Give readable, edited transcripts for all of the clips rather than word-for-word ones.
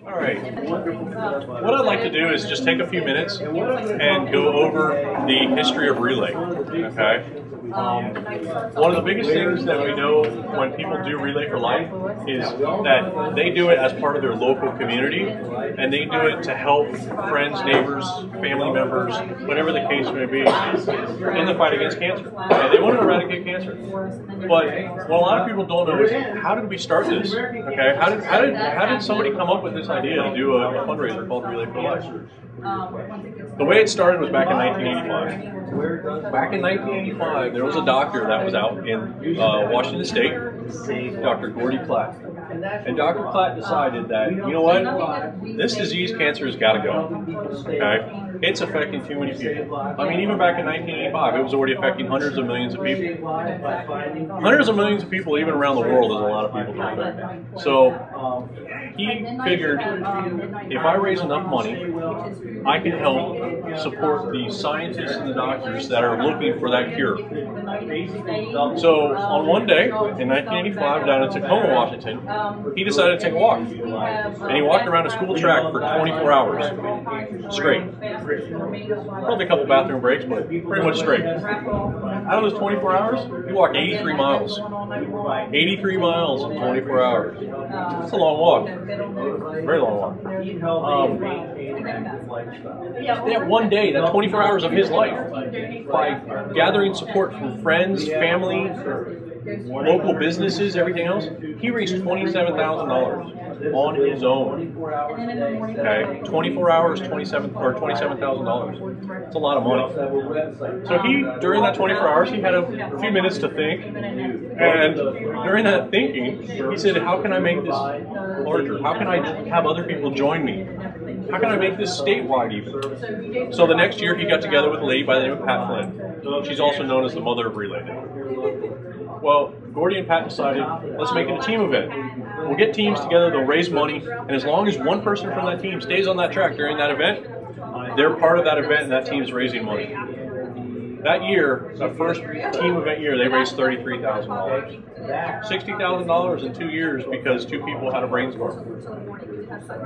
All right. What I'd like to do is just take a few minutes and go over the history of relay. Okay. One of the biggest things that we know when people do Relay for Life is that they do it as part of their local community, and they do it to help friends, neighbors, family members, whatever the case may be, in the fight against cancer. And they want to eradicate cancer. But what a lot of people don't know is, how did we start this? Okay, how did somebody come up with this idea to do a fundraiser called Relay for Life? The way it started was back in 1985. Back in 1985, there was a doctor that was out in Washington State, Dr. Gordy Klatt. And Dr. Klatt decided that, you know what, this disease, cancer, has got to go. Okay? It's affecting too many people. I mean, even back in 1985, it was already affecting hundreds of millions of people. Hundreds of millions of people, even around the world, is a lot of people to affect. So he figured, if I raise enough money, I can help support the scientists and the doctors that are looking for that cure. So on one day in 1985, down in Tacoma, Washington, he decided to take a walk. And he walked around a school track for 24 hours straight. Probably a couple bathroom breaks, but pretty much straight. Out of those 24 hours, he walked 83 miles. 83 miles in 24 hours. That's a long walk. Very long walk. That one day, that 24 hours of his life, by gathering support from friends, family, local businesses, everything else, he raised $27,000 on his own. Okay, 24 hours, $27,000. It's a lot of money. So he, during that 24 hours, he had a few minutes to think, and during that thinking, he said, "How can I make this larger? How can I have other people join me? How can I make this statewide even?" So the next year, he got together with a lady by the name of Pat Flynn. She's also known as the mother of Relay. Well, Gordy and Pat decided, let's make it a team event. We'll get teams together, they'll raise money, and as long as one person from that team stays on that track during that event, they're part of that event and that team's raising money. That year, the first team event year, they raised $33,000. $60,000 in 2 years because 2 people had a brainstorm.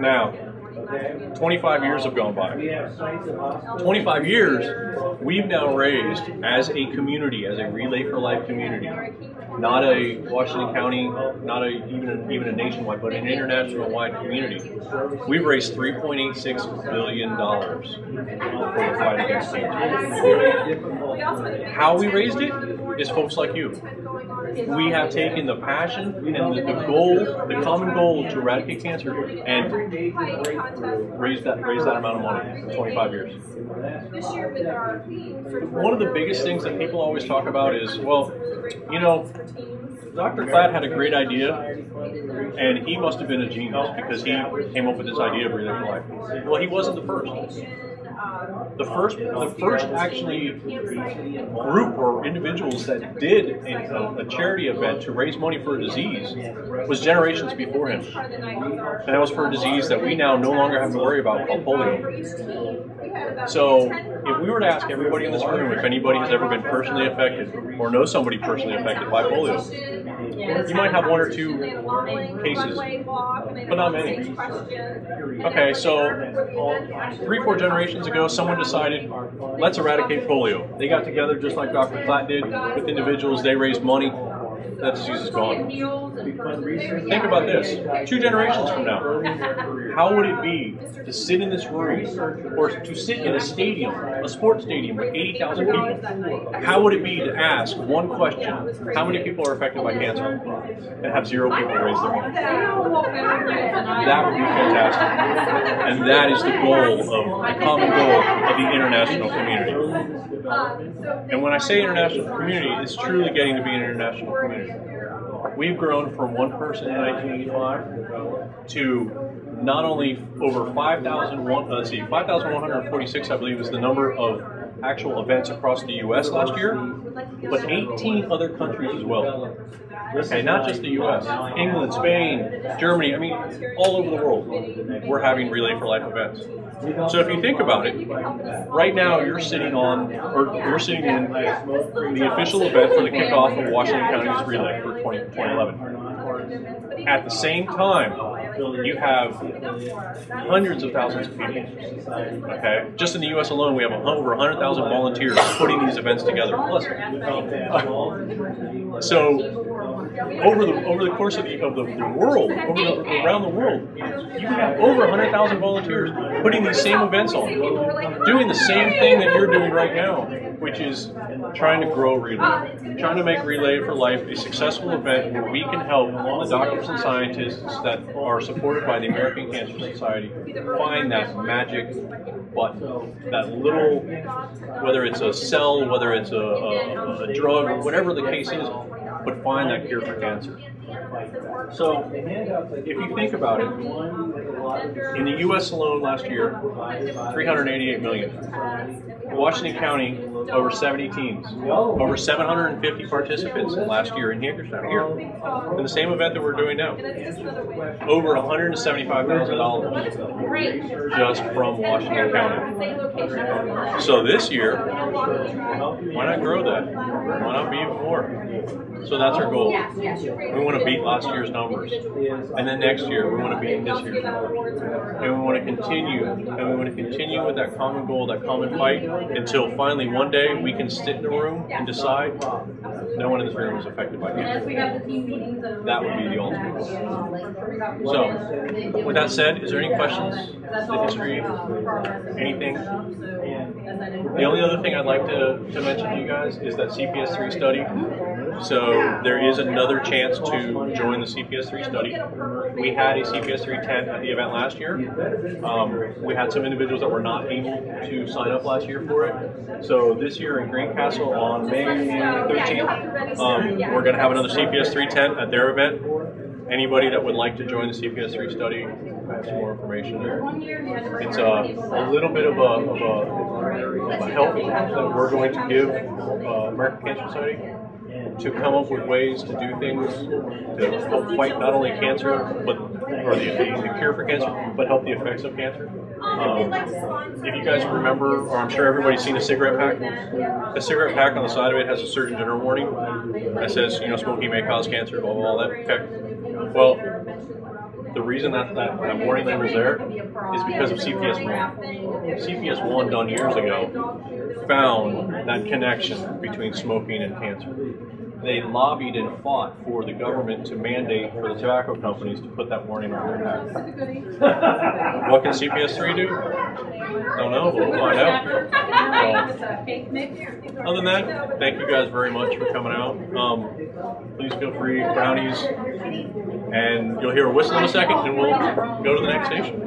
Now, 25 years have gone by. 25 years, we've now raised, as a community, as a Relay for Life community, not a Washington County, not even a nationwide, but an international-wide community. We've raised $3.86 billion for the fight against cancer. How we raised it is folks like you. We have taken the passion and the goal, the common goal to eradicate cancer, and raise that amount of money in 25 years. One of the biggest things that people always talk about is, well, you know, Dr. Klatt had a great idea, and he must have been a genius because he came up with this idea of Relay for Life. Well, he wasn't the first. The first actually group or individuals that did a charity event to raise money for a disease was generations before him. And that was for a disease that we now no longer have to worry about, called polio. So if we were to ask everybody in this room if anybody has ever been personally affected or knows somebody personally affected by polio, you might have 1 or 2 cases, but not many. Okay, so 3-4 generations ago, someone decided, let's eradicate polio. They got together just like Dr. Klatt did with individuals. They raised money. That disease is gone. Think about this. 2 generations from now, how would it be to sit in this room or to sit in a stadium, a sports stadium with 80,000 people? How would it be to ask one question, how many people are affected by cancer, and have 0 people raise their hand? That would be fantastic. And that is the goal, the common goal of the international community. And when I say international community, it's truly getting to be an international community. We've grown from 1 person in 1985 to not only over 5,146, I believe, is the number of actual events across the U.S. last year, but 18 other countries as well. Okay, not just the U.S. England, Spain, Germany, I mean, all over the world, we're having Relay for Life events. So if you think about it, right now you're sitting in the official event for the kickoff of Washington County's Relay for 2011. At the same time, you have hundreds of thousands of people. Okay, just in the U.S. alone, we have over 100,000 volunteers putting these events together. So over the course of the world, around the world, you have over 100,000 volunteers putting these same events on, doing the same thing that you're doing right now, which is trying to grow Relay, trying to make Relay for Life a successful event where we can help the doctors and scientists that are supported by the American Cancer Society find that magic button, that little, whether it's a cell, whether it's a drug, whatever the case is, but find that cure for cancer. So, if you think about it, in the U.S. alone last year, 388 million. Washington County, over 70 teams, over 750 participants last year in Hagerstown, here, in the same event that we're doing now. Over $175,000 just from Washington County. So this year, why not grow that? Why not be even more? So that's our goal. We want to beat last year's numbers. And then next year, we want to beat this year's numbers. And we want to continue. And we want to continue with that common goal, that common fight, until finally one day we can sit in a room and decide no one in this room is affected by cancer. That would be the ultimate goal. So, with that said, is there any questions? The history, anything? The only other thing I'd like to mention to you guys is that CPS3 study. So there is another chance to join the CPS3 study. We had a CPS3 tent at the event last year. We had some individuals that were not able to sign up last year for it. So this year in Greencastle on May 13th, we're going to have another CPS3 tent at their event. Anybody that would like to join the CPS3 study, I have some more information there. It's a little bit of a help that we're going to give American Cancer Society to come up with ways to do things to help fight not only cancer, but or the cure for cancer, but help the effects of cancer. If you guys remember, or I'm sure everybody's seen a cigarette pack. The cigarette pack on the side of it has a Surgeon General warning that says, smoking may cause cancer, blah, blah, all that. Okay. Well, the reason that warning label's there is because of CPS1. CPS1, done years ago, found that connection between smoking and cancer. They lobbied and fought for the government to mandate for the tobacco companies to put that warning on their pack. What can CPS3 do? Don't know, but we'll find out. So, other than that, thank you guys very much for coming out. Please feel free, brownies, and you'll hear a whistle in a second, and we'll go to the next station.